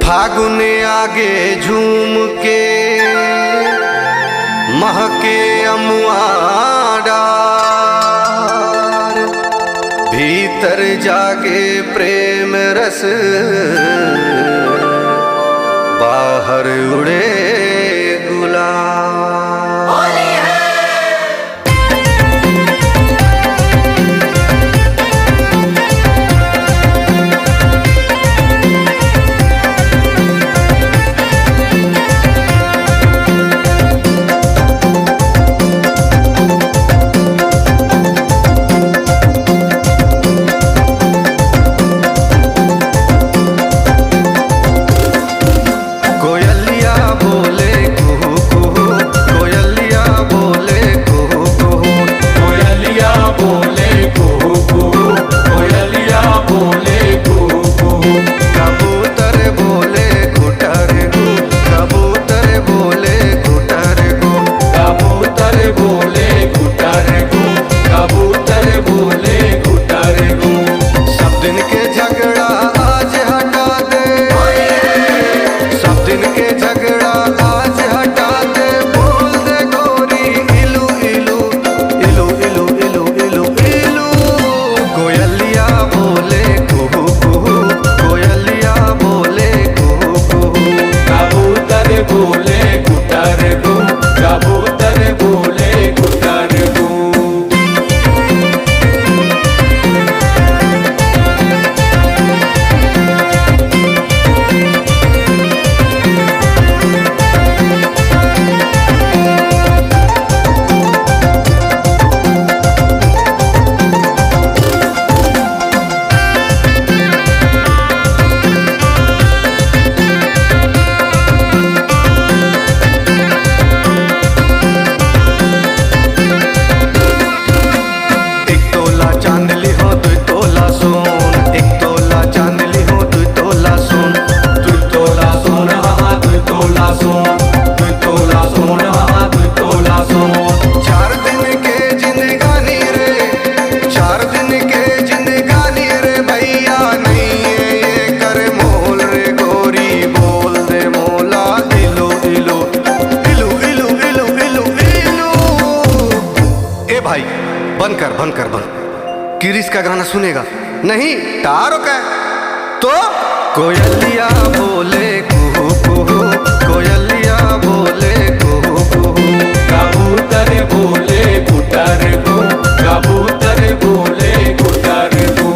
फागुन आगे झूम के महके अमुआ डार, भीतर जागे प्रेम रस, बाहर उड़े गुलाब। बंद कर किरिस का गाना सुनेगा नहीं? तारो का तो कोयलिया बोले कुहू कुहू, कोयलिया बोले कुहू कुहू, कबूतर बोले कुटर को, कबूतर बोले कुटर को।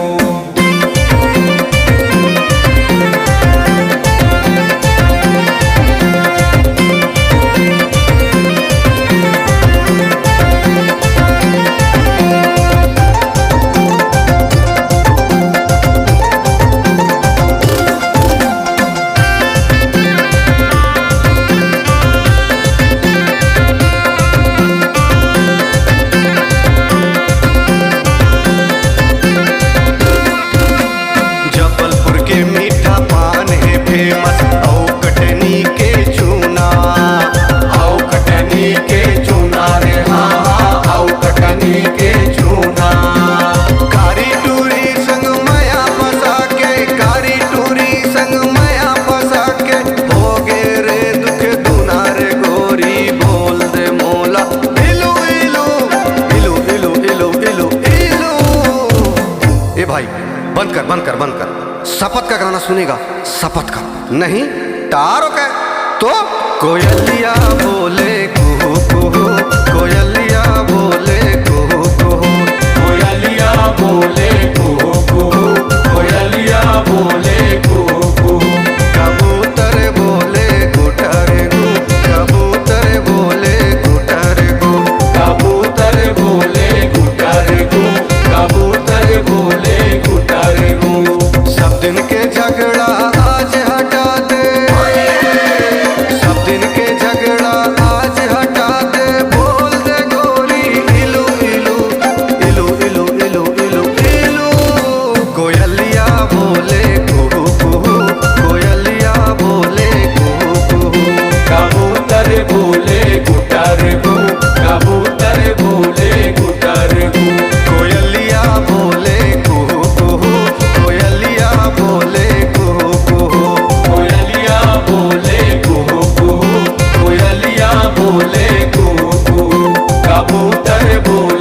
बंद कर शपथ का गाना सुनेगा? शपथ का नहीं? तारो का तो कोयलिया बोले कुहू कुहू, कोयलिया बोले कुहू कुहू, कोयलिया बोले कुहू कुहू, कोयलिया बोले कुहू कुहू, कबूतर बोले गुटर गु, कबूतर बोले गुटर गु, कबूतर बोले गुटर गु, कबूतर बोले गुटर गु। सब दिन के झगड़ा आज हटा दे, सब दिन के झगड़ा आज हटा दे, बोल दे गोरी इलू इलू इलू इलू इलू इलू इलू, कोयलिया बोले कुहू कुहू, कोयलिया बोले कुहू कुहू, कबूतर बोले गुटर गु, कबूतर बोले गुटर गु, कोयलिया बोले कुहू कुहू, कोयलिया बोले कुहू कुहू, कोयलिया बोले